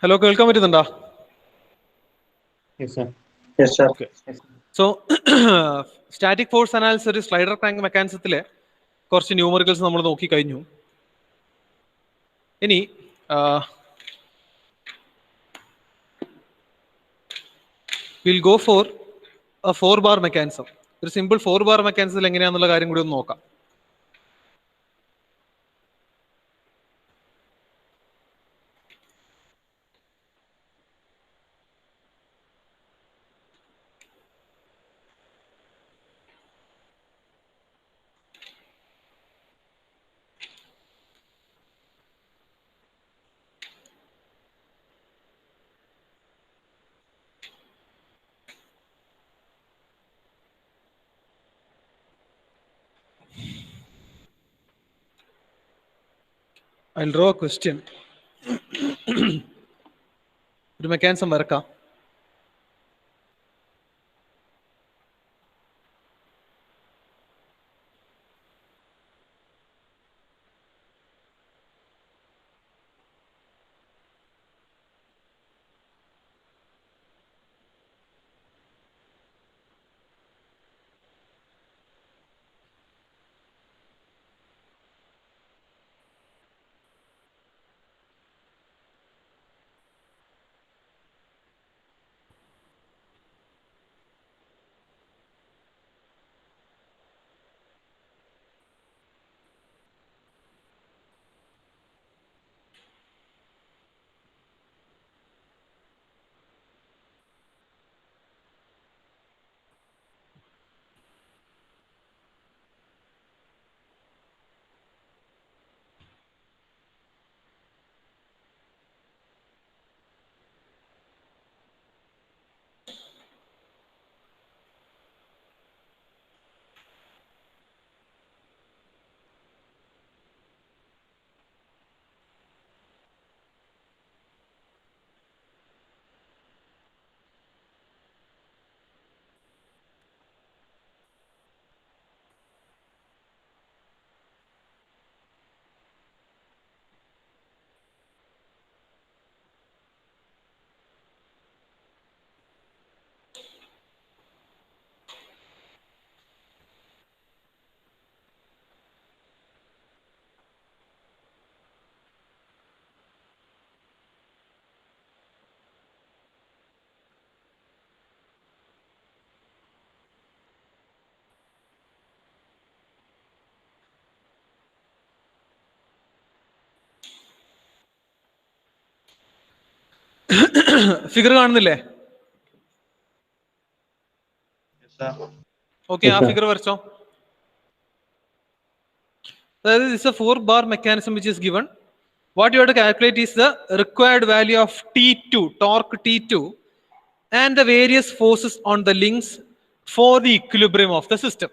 Hello, കേൾക്കാൻ പറ്റുന്നുണ്ടോ? Yes, sir. Yes, sir. Okay. So static force analysis ഒരു slider crank മെക്കാനിസത്തിലെ കുറച്ച് ന്യൂമറിക്കൽസ് നമ്മൾ നോക്കി കഴിഞ്ഞു. ഇനി will go for A 4 bar mechanism. ഒരു സിമ്പിൾ 4 ബാർ മെക്കാനിസത്തിൽ എങ്ങനെയാണെന്നുള്ള കാര്യം കൂടി ഒന്ന് നോക്കാം. I'll draw a question. ഒരു മെക്കാനിസം വരക്കാം. ഫിഗർ കാണുന്നില്ലേ? ഓക്കെ, ആ ഫിഗർ വരച്ചോ. അതായത് this A 4 bar mechanism which is given. What you have to calculate is the required value of T2, torque T2, and the various forces on the links for the equilibrium of the system.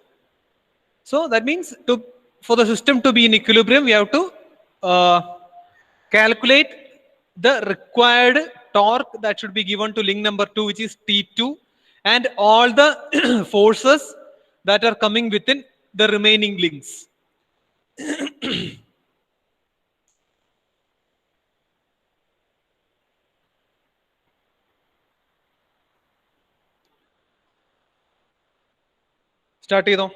So that means for the system to be in equilibrium, we have to calculate the required torque that should be given to link number 2, which is T2, and all the forces that are coming within the remaining links. Start ചെയ്തോ.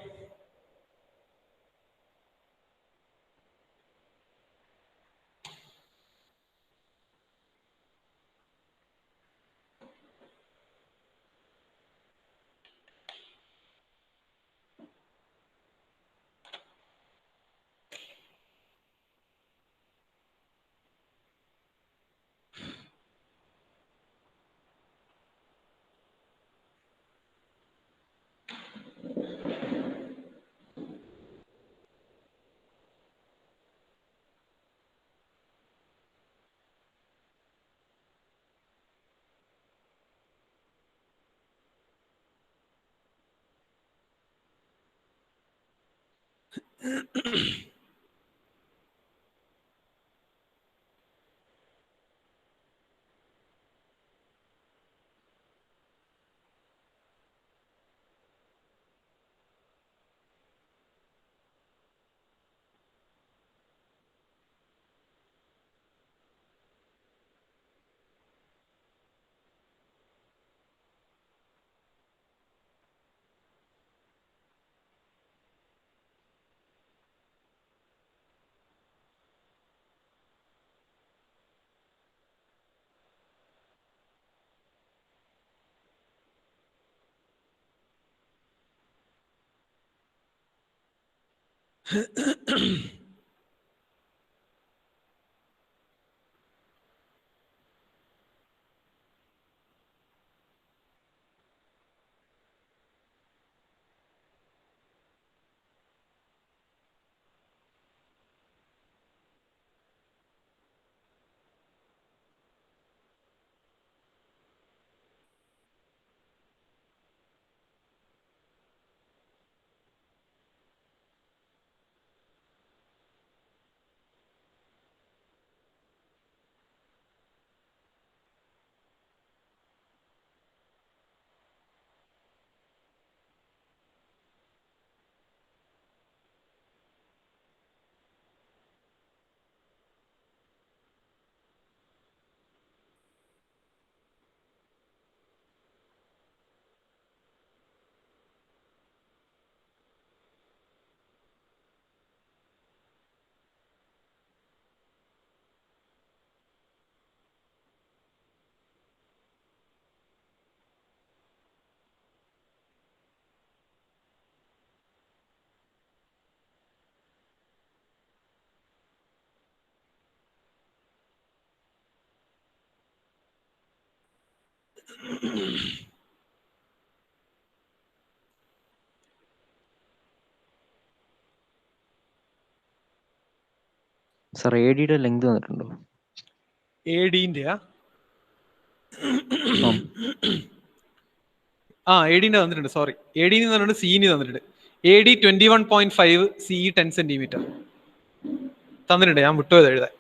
Sir A ഡിയുടെ length വന്നിട്ടുണ്ടോ? A ഡിൻ്റെയാ? ഉം. ആ A ഡിൻ്റെ തന്നിട്ടുണ്ട്, sorry. A D തന്നിട്ടുണ്ട്, സിഇനി തന്നിട്ടുണ്ട്. A D 21.5, CE 10 centimetre തന്നിട്ടുണ്ട്. ഞാൻ വിട്ടുപോയത് എഴുതാൻ.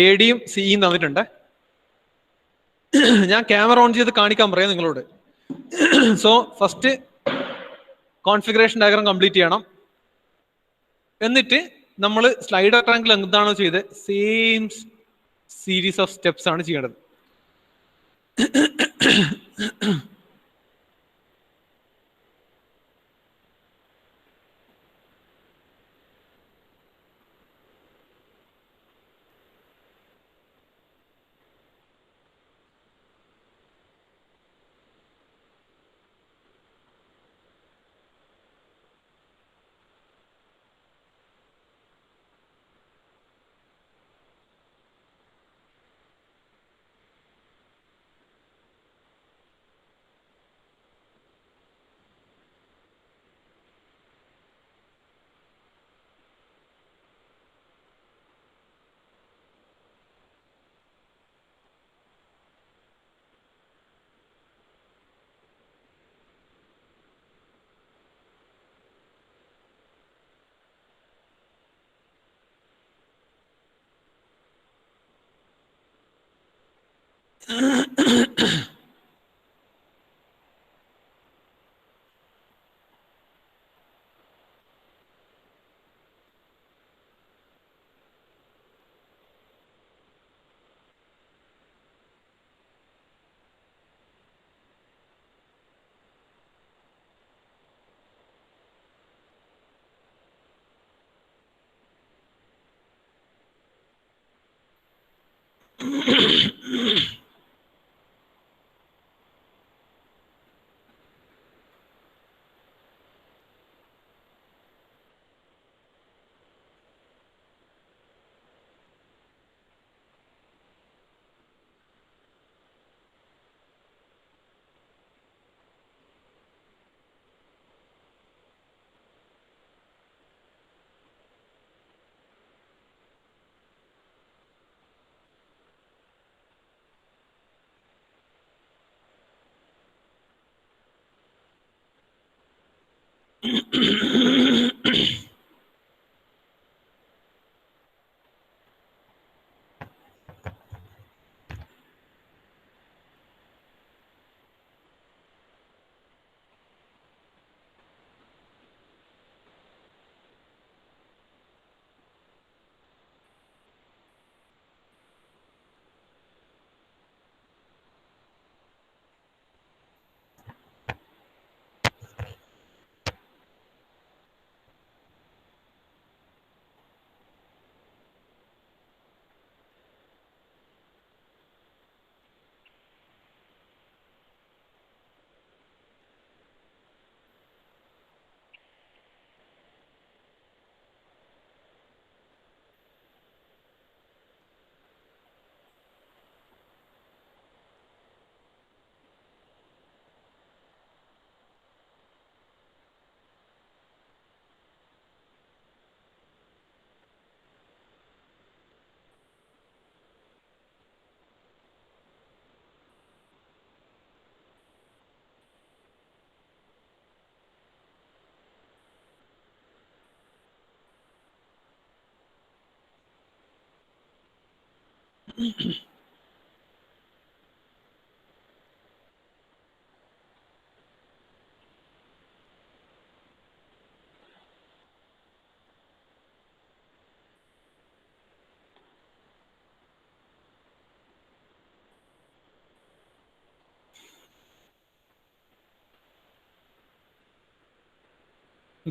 എ ഡിയും സിഇയും തന്നിട്ടുണ്ട്. ഞാൻ ക്യാമറ ഓൺ ചെയ്ത് കാണിക്കാൻ പറയാം നിങ്ങളോട്. So first configuration diagram complete ചെയ്യണം. എന്നിട്ട് നമ്മൾ സ്ലൈഡർ ട്രാങ്കിൾ എന്താണോ ചെയ്തത് സെയിം സീരീസ് ഓഫ് സ്റ്റെപ്സ് ആണ് ചെയ്യേണ്ടത്.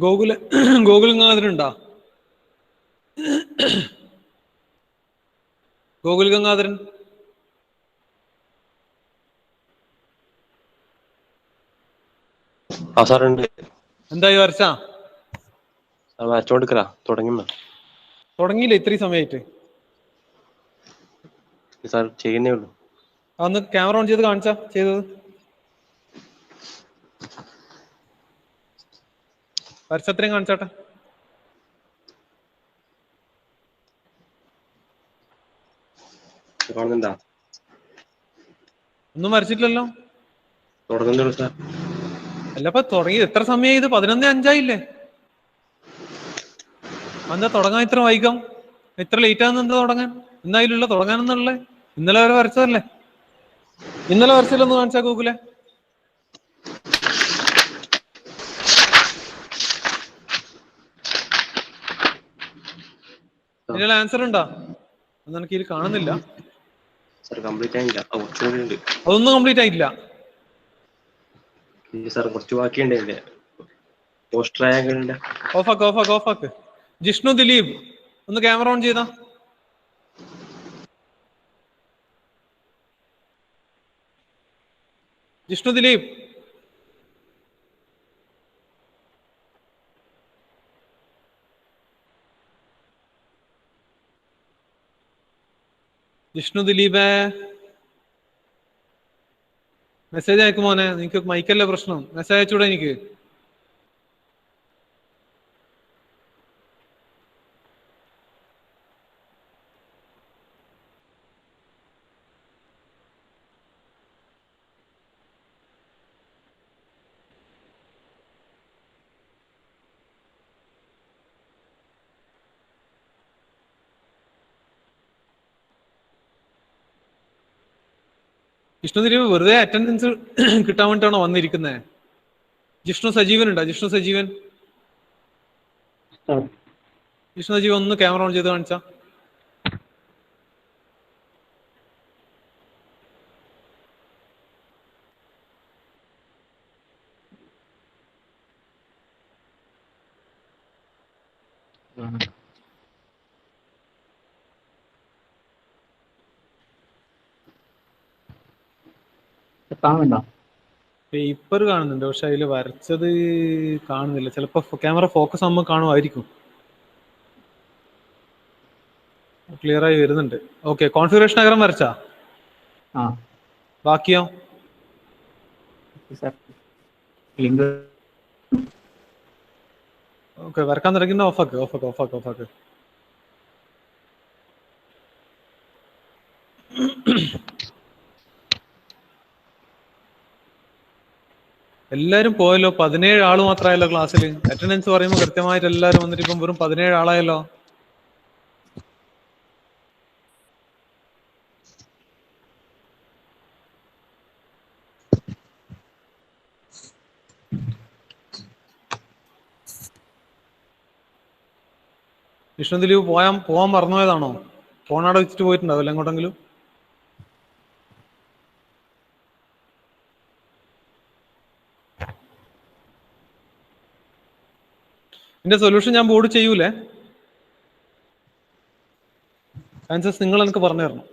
ഗോകുൽ ഗംഗാധരനുണ്ടോ? ഗോകുൽ ഗംഗാധരൻ സാറുണ്ട്. എന്തായി വരച്ച? വരച്ചോണ്ടിരിക്കലാ. തുടങ്ങിയില്ല ഇത്രയും സമയമായിട്ട്? സാർ ചെയ്യുന്നേ ഉള്ളൂ. അന്ന് ക്യാമറ ഓൺ ചെയ്ത് കാണിച്ചാ ചെയ്തത്. വരച്ചത്രയും കാണിച്ചാട്ടെ. കാണുന്നുണ്ടാ? ഒന്നും വരച്ചിട്ടില്ലല്ലോ. തുടങ്ങുന്നുള്ളൂ സാർ. അല്ലപ്പോ തുടങ്ങി എത്ര സമയം? ഇത് 11:05 എന്താ തുടങ്ങാൻ ഇത്ര വൈകം? ഇത്ര ലേറ്റ് ആകുന്ന എന്താ തുടങ്ങാൻ? എന്തായാലും തുടങ്ങാനെന്നുള്ളേ? ഇന്നലെ വരെ വരച്ചതല്ലേ. ഇന്നലെ വരച്ചില്ലെന്ന് കാണിച്ചാ ഗൂഗിളെ. ഇതിനുള്ള ആൻസർ ഉണ്ടോ? അത് എനിക്ക് ഇതിൽ കാണുന്നില്ല. അതൊന്നും കംപ്ലീറ്റ് ആയിട്ടില്ല സാർ. കുറച്ച് ബാക്കിയുണ്ടല്ലേ. ഓഫാക്ക്. ജിഷ്ണു ദിലീപ് ഒന്ന് ക്യാമറ ഓൺ ചെയ്താ. ജിഷ്ണു ദിലീപ്. ജിഷ്ണു ദിലീപേ, മെസ്സേജ് അയക്കും മോനെ. നിനക്ക് മൈക്കല്ലേ പ്രശ്നം? മെസ്സേജ് അയച്ചൂടെ എനിക്ക്? ജിഷ്ണു ദിലീപ് വെറുതെ അറ്റൻഡൻസ് കിട്ടാൻ വേണ്ടിട്ടാണോ വന്നിരിക്കുന്നത്? ജിഷ്ണു സജീവൻ ഉണ്ടോ? ജിഷ്ണു സജീവൻ ഒന്ന് ക്യാമറ ഓൺ ചെയ്ത് കാണിച്ചാ. പേപ്പർ കാണുന്നുണ്ട്, പക്ഷെ അതിൽ വരച്ചത് കാണുന്നില്ല. ചിലപ്പോ ക്യാമറ ഫോക്കസ് ആകുമ്പോൾ കാണുമായിരിക്കും. ക്ലിയർ ആയി വരുന്നുണ്ട്. ഓക്കെ, കോൺഫിഗറേഷൻ നഗരം വരച്ചാ? ബാക്കിയോ? ഓക്കെ, വരക്കാൻ തുടങ്ങുന്ന ഓഫാക്ക്. എല്ലാരും പോയല്ലോ. 17 ആള് മാത്രമായല്ലോ ക്ലാസ്സിൽ. അറ്റൻഡൻസ് പറയുമ്പോൾ കൃത്യമായിട്ട് എല്ലാവരും വന്നിട്ട് ഇപ്പം വെറും 17 ആളായല്ലോ. വിഷ്ണു ദിലീപ് പോവാൻ മറന്നുപോയതാണോ? ഫോണവിടെ വെച്ചിട്ട് പോയിട്ടുണ്ടാവില്ല എങ്ങോട്ടെങ്കിലും? ഇതിന്റെ സൊല്യൂഷൻ ഞാൻ ബോർഡ് ചെയ്യൂലേ. ആൻസേഴ്സ് നിങ്ങൾ എനിക്ക് പറഞ്ഞു തരണം.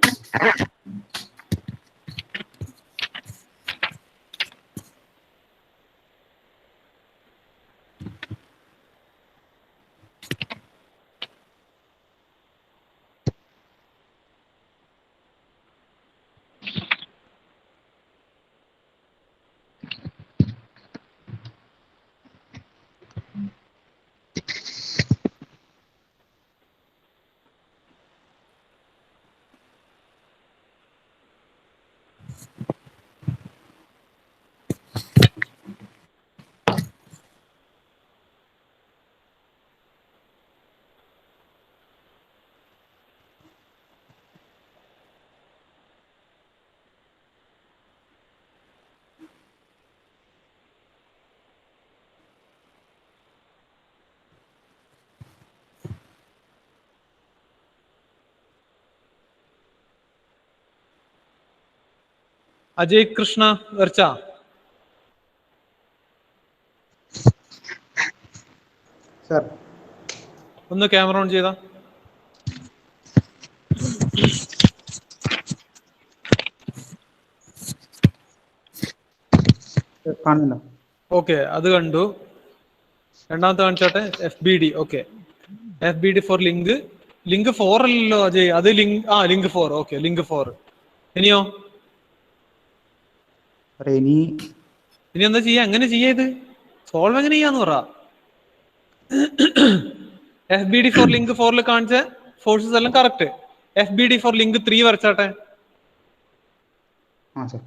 അജയ് കൃഷ്ണ വരച്ചാ? സർ ഒന്ന് ക്യാമറ ഓൺ ചെയ്താ. കാണുന്നില്ല. ഓക്കെ, അത് കണ്ടു. രണ്ടാമത്തെ കാണിച്ചോട്ടെ. FBD. Okay, FBD four link. Link 4 അല്ലല്ലോ അജയ്, അത് ലിങ്ക് 4. Okay, link 4. ഇനിയോ? ഇനി എന്താ ചെയ്യാ? എങ്ങനെ ചെയ്യത് സോൾവ് എങ്ങനെ ചെയ്യാന്ന് പറ. FBD ഫോർ ലിങ്ക് 4 കാണിച്ച ഫോഴ്സസ് എല്ലാം കറക്റ്റ്. FBD ഫോർ ലിങ്ക് 3 വരച്ചാട്ടെ. ആ സർ.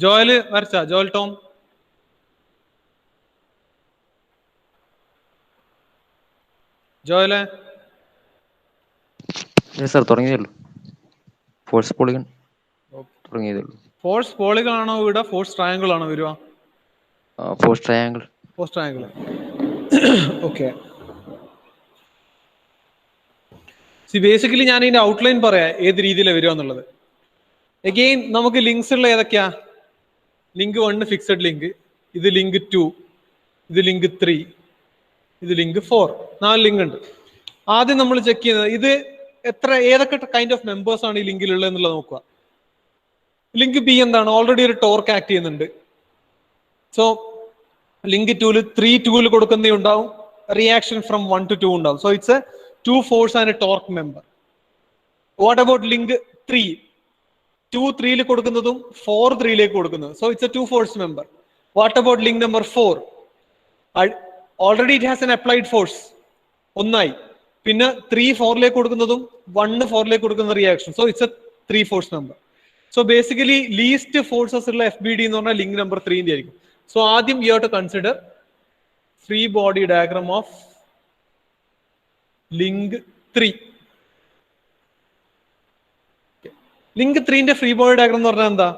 ജോയല് വരച്ചാ? ജോയൽ ടോം. ജോയലെ? സർ തുടങ്ങിയതേ ഉള്ളൂ. ഫോഴ്സ് പോളിഗൺ തുടങ്ങിയതേ ഉള്ളൂ. ഫോഴ്സ് പോളിഗൺ ആണോ ഇവിടെ? ഫോഴ്സ് ട്രയാങ്കിൾ ആണോ വരുക? Force triangle. Force triangle. Okay, basically ഞാൻ ഇതിന്റെ ഔട്ട്ലൈൻ പറയാം ഏത് രീതിയിലാണ് വരിക എന്നുള്ളത്. അഗെയിൻ നമുക്ക് ലിങ്ക്സ് ഉള്ള ഏതൊക്കെയാ? ലിങ്ക് 1 ഫിക്സഡ് ലിങ്ക്, ഇത് ലിങ്ക് 2, ഇത് ലിങ്ക് 3, ഇത് ലിങ്ക് 4. 4 ലിങ്ക് ഉണ്ട്. ആദ്യം നമ്മൾ ചെക്ക് ചെയ്യുന്നത് ഇത് ഏതൊക്കെ കൈൻഡ് ഓഫ് മെമ്പേഴ്സ് ആണ് ഈ ലിങ്കിൽ ഉള്ളത് എന്നുള്ളത് നോക്കുക. ലിങ്ക് ബി എന്താണ്? ഓൾറെഡി ഒരു ടോർക്ക് ആക്ട് ചെയ്യുന്നുണ്ട്. സോ ലിങ്ക് 2 3 2 കൊടുക്കുന്നേ ഉണ്ടാവും, റിയാക്ഷൻ ഫ്രം 1 to 2 ഉണ്ടാവും. So it's A 2 force and A torque member. What about link 3? 2 3 കൊടുക്കുന്നതും 4 3 കൊടുക്കുന്നതും. So it's A 2 force member. What about link number 4? Already it has N applied force, ഒന്നായി. പിന്നെ 3 4 കൊടുക്കുന്നതും 1 4 കൊടുക്കുന്ന reaction. So it's A 3 force member. So basically least forces ഉള്ള FBD എന്ന് പറഞ്ഞാൽ link number 3 ആയിരിക്കും. സോ ആദ്യം you have to consider free body diagram of link 3. Link 3ന്റെ ഫ്രീ ബോഡി ഡയഗ്രാം എന്ന് പറഞ്ഞാൽ എന്താ?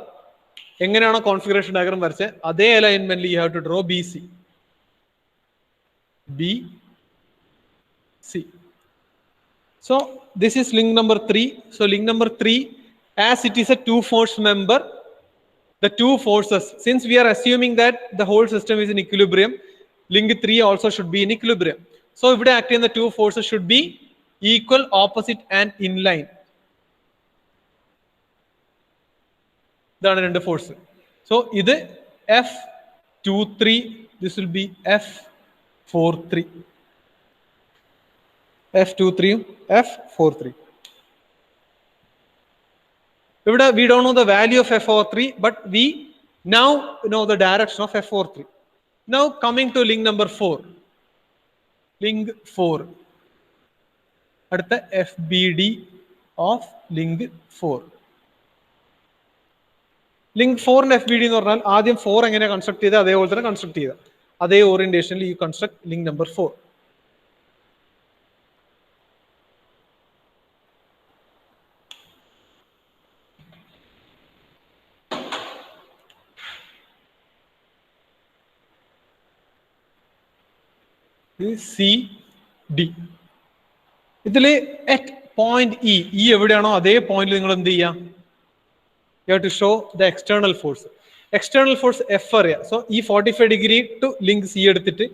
എങ്ങനെയാണോ കോൺഫിഗറേഷൻ ഡയഗ്രാം വരച്ചത് അതേ അലൈൻമെന്റിൽ you have to draw BC. So this is link number 3. So link number 3, as it is a 2 force member, the 2 forces, since we are assuming that the whole system is in equilibrium, link 3 also should be in equilibrium. So if they act in the 2 forces should be equal, opposite and in line. ഇതാണ് 2 force. So ഇത് F23, this will be F43. F23 F43. ഇവിടെ we don't know the value of F43, but we now know the direction of F43. Now coming to link number 4. Link 4. അടുത്ത FBD of link 4. Link 4ന്റെ FBD എന്ന് പറഞ്ഞാൽ ആദ്യം 4 എങ്ങനെ construct ചെയ്ത് അതേപോലെ തന്നെ കൺസ്ട്രക്ട് ചെയ്ത അതേ ഓറിയന്റേഷനിൽ ഈ കൺസ്ട്രക്ട് ലിങ്ക് നമ്പർ 4. CD. ഇതില് അറ്റ് പോയിന്റ് ഇ എവിടെയാണോ അതേ പോയിന്റിൽ നിങ്ങൾ എന്ത് ചെയ്യാം? You have to show the external force. External force F അറിയാം. സോ ഈ 45 ഡിഗ്രി ടു ലിങ്ക് സി എടുത്തിട്ട്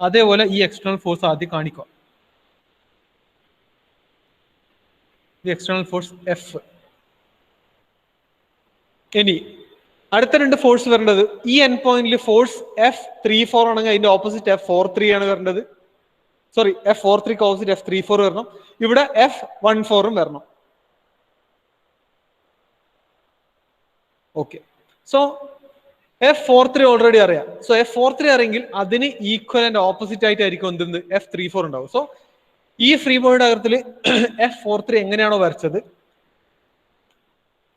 അതേപോലെ ഈ എക്സ്റ്റേണൽ ഫോഴ്സ് ആദ്യം കാണിക്കുക. ഈ എക്സ്റ്റേണൽ ഫോഴ്സ് എഫ്. ഇനി അടുത്ത രണ്ട് ഫോഴ്സ് വരേണ്ടത്, ഈ എൻ പോയിന്റിൽ ഫോഴ്സ് F34 ആണെങ്കിൽ അതിന്റെ ഓപ്പോസിറ്റ് F43 ആണ് വരേണ്ടത്. സോറി, F43 ഓപ്പോസിറ്റ് F34 വരണം. ഇവിടെ F14 വരണം. ഓക്കെ, സോ F43 ഓൾറെഡി അറിയാം. സോ F43 അറിയെങ്കിൽ അതിന് ഈക്വലന്റ് ഓപ്പോസിറ്റ് ആയിട്ടായിരിക്കും എന്തെന്ന് F34 ഉണ്ടാവും. സോ ഈ ഫ്രീ ബോഡിയുടെ അകത്തിൽ F43 എങ്ങനെയാണോ വരച്ചത്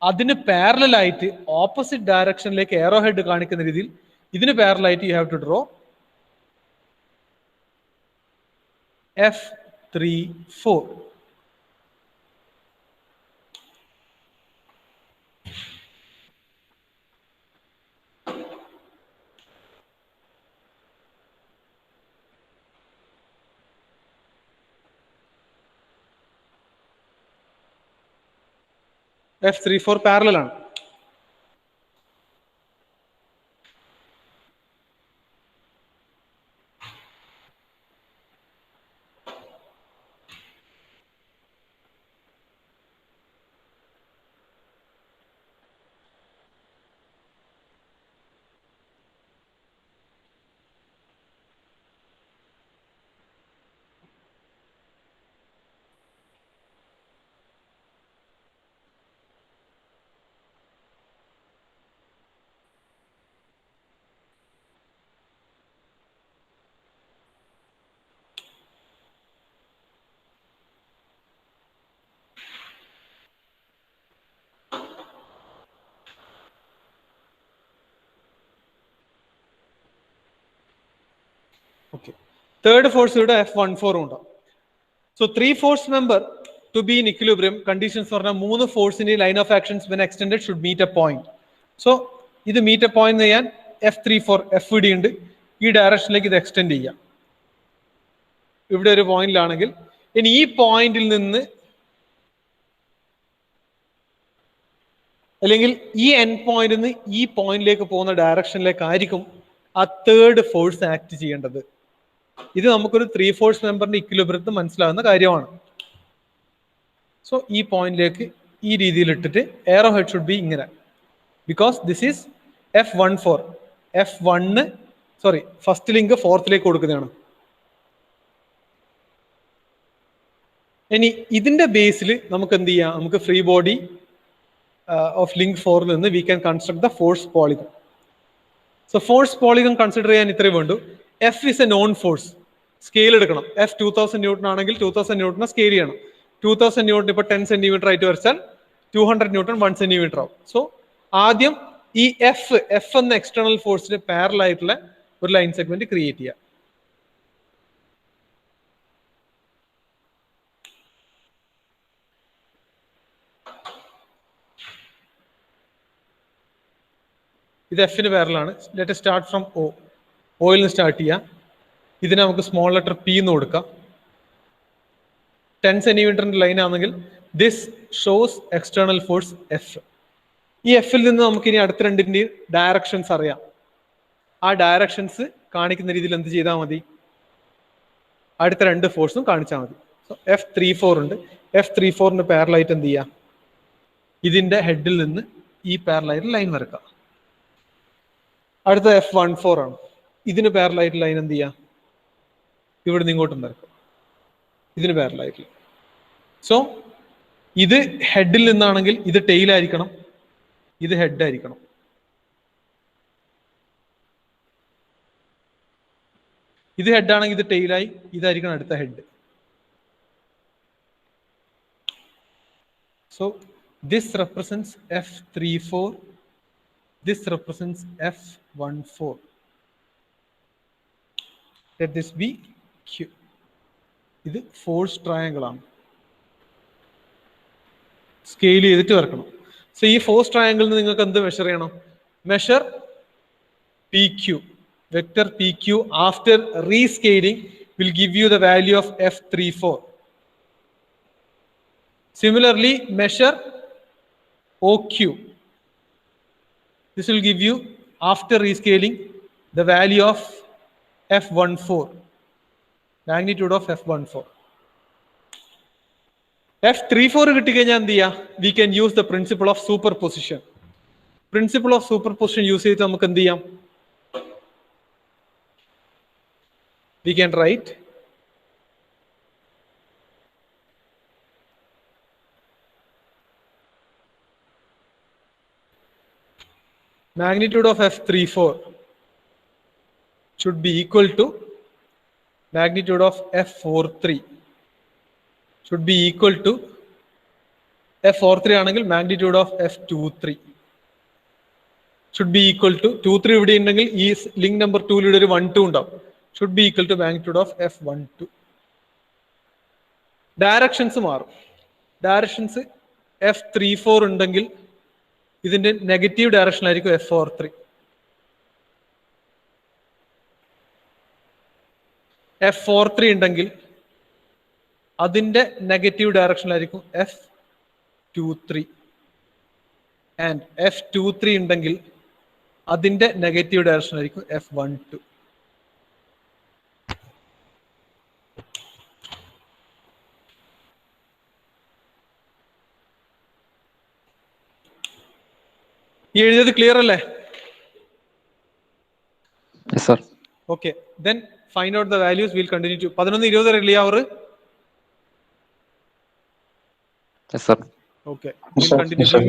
അതിന് പാരലൽ ആയിട്ട് ഓപ്പോസിറ്റ് ഡയറക്ഷനിലേക്ക് എയറോ ഹെഡ് കാണിക്കുന്ന രീതിയിൽ ഇതിന് പാരലൽ ആയിട്ട് you have to draw F34. F34 parallel ആണ്. Okay. Third force ഇവിടെ F14 ഉണ്ട്. So 3 force member to be in equilibrium conditions പറഞ്ഞാൽ 3 ഫോഴ്സിന്റെ line of actions when extended should meet a point. So ഇത് മീറ്റ് എ പോയിന്റ് ചെയ്യാൻ F34 FD ഉണ്ട്. ഈ ഡയറക്ഷനിലേക്ക് ഇത് എക്സ്റ്റെൻഡ് ചെയ്യാം. ഇവിടെ ഒരു പോയിന്റിലാണെങ്കിൽ ഇനി ഈ പോയിന്റിൽ നിന്ന് അല്ലെങ്കിൽ ഈ എൻ പോയിന്റിൽ നിന്ന് ഈ പോയിന്റിലേക്ക് പോകുന്ന ഡയറക്ഷനിലേക്കായിരിക്കും ആ തേർഡ് ഫോഴ്സ് ആക്ട് ചെയ്യേണ്ടത്. ഇത് നമുക്കൊരു 3 ഫോഴ്സ് മെമ്പറിന്റെ ഇക്വിലിബ്രിയത്തിൽ മനസ്സിലാകുന്ന കാര്യമാണ്. സോ ഈ പോയിന്റിലേക്ക് ഈ രീതിയിൽ ഇട്ടിട്ട് എയറോ ഹെഡ് ഷുഡ് ബി ഇങ്ങനെ, because this is F14. F1 sorry first link ഫോർത്തിലേക്ക് കൊടുക്കുന്നതാണ്. ഇനി ഇതിന്റെ ബേസിൽ നമുക്ക് എന്ത് ചെയ്യാം, നമുക്ക് ഫ്രീ ബോഡി ഓഫ് ലിങ്ക് 4 നിന്ന് we can construct the force polygon. So force polygon consider ചെയ്യാൻ ഇത്രയും വേണ്ടു. F is A non force. Scale എടുക്കണം. F 2000 ന്യൂട്ടൺ ആണെങ്കിൽ 2000 ന്യൂട്ടനെ സ്കെയിൽ ചെയ്യണം. 2000 ന്യൂട്ടൺ ഇപ്പൊ 10 സെന്റിമീറ്റർ ആയിട്ട് വരച്ചാൽ 200 ന്യൂട്ടൺ 1 സെന്റിമീറ്റർ ആവും. സോ ആദ്യം ഈ എഫ് എന്ന എക്സ്റ്റേണൽ ഫോഴ്സിന് പാരലൽ ആയിട്ടുള്ള ഒരു ലൈൻ സെഗ്മെന്റ് ക്രിയേറ്റ് ചെയ്യുക. ഇത് എഫിന് പാരലാണ്. Let start from O. ഓയിൽ നിന്ന് സ്റ്റാർട്ട് ചെയ്യാം. ഇതിനെ നമുക്ക് സ്മോൾ ലെറ്റർ P എന്ന് കൊടുക്കാം. 10 സെന്റിമീറ്ററിന്റെ ലൈൻ ആണെങ്കിൽ this shows external force F. ഈ എഫിൽ നിന്ന് നമുക്ക് ഇനി അടുത്ത രണ്ടിന്റെ ഡയറക്ഷൻസ് അറിയാം. ആ ഡയറക്ഷൻസ് കാണിക്കുന്ന രീതിയിൽ എന്ത് ചെയ്താൽ മതി, അടുത്ത രണ്ട് ഫോഴ്സും കാണിച്ചാൽ മതി. സോ F34 ഉണ്ട്. F34ന് പാരലായിട്ട് എന്ത് ചെയ്യാം, ഇതിന്റെ ഹെഡിൽ നിന്ന് ഈ പാരലായിട്ട് ലൈൻ വരക്കാം. അടുത്ത F14 ആണ്. ഇതിന് പാരലായിട്ട് ലൈൻ എന്ത് ചെയ്യാം, ഇവിടെ നിന്ന് ഇങ്ങോട്ടും വരക്കാം. ഇതിന് പാരലായിട്ട്. സോ ഇത് ഹെഡിൽ നിന്നാണെങ്കിൽ ഇത് ടെയിലായിരിക്കണം, ഇത് ഹെഡ് ആയിരിക്കണം. ഇത് ഹെഡ് ആണെങ്കിൽ ഇത് ടെയിലായി, ഇതായിരിക്കണം അടുത്ത head. So this represents F34, this represents F14. Let this be Q. ഇത് ഫോഴ്സ് ട്രയാങ്കിൾ ആണ്. സ്കെയിൽ ചെയ്തിട്ട് വരക്കണം. സോ ഈ ഫോഴ്സ് ട്രയാങ്കിളിന് നിങ്ങൾക്ക് എന്ത് മെഷർ ചെയ്യണം, measure PQ. Vector PQ after rescaling will give you the value of F34. Similarly, measure OQ. This will give you after rescaling the value of F14, magnitude of F14. F34 കിട്ടിക്കഴിഞ്ഞാൽ എന്ത് ചെയ്യാം? We can use the principle of superposition. Principle of superposition use ചെയ്തിട്ട് നമുക്ക് എന്ത് ചെയ്യാം? We can write magnitude of F34 should be equal to magnitude of F43 should be equal to F43 ആണെങ്കിൽ magnitude of F23 should be equal to 23 ഇവിടെ ഉണ്ടെങ്കിൽ ഈ link number 2 ൽ ഒരു 12 ഉണ്ടാവും. should be equal to magnitude of F12. Directions മാറും. Directions F34 ഉണ്ടെങ്കിൽ ഇതിന്റെ നെഗറ്റീവ് ഡയറക്ഷൻ ആയിരിക്കും F43. F43 ഉണ്ടെങ്കിൽ അതിന്റെ നെഗറ്റീവ് ഡയറക്ഷനിലായിരിക്കും F23. ആൻഡ് F23 ഉണ്ടെങ്കിൽ അതിന്റെ നെഗറ്റീവ് ഡയറക്ഷനിലായിരിക്കും F12. ഈ എഴുതിയത് ക്ലിയർ അല്ലേ? Yes, sir. Okay, then find out the values. We'll continue to 11:20 വരെ ക്ലിയർ അവർ. Yes, sir. Okay, we'll continue.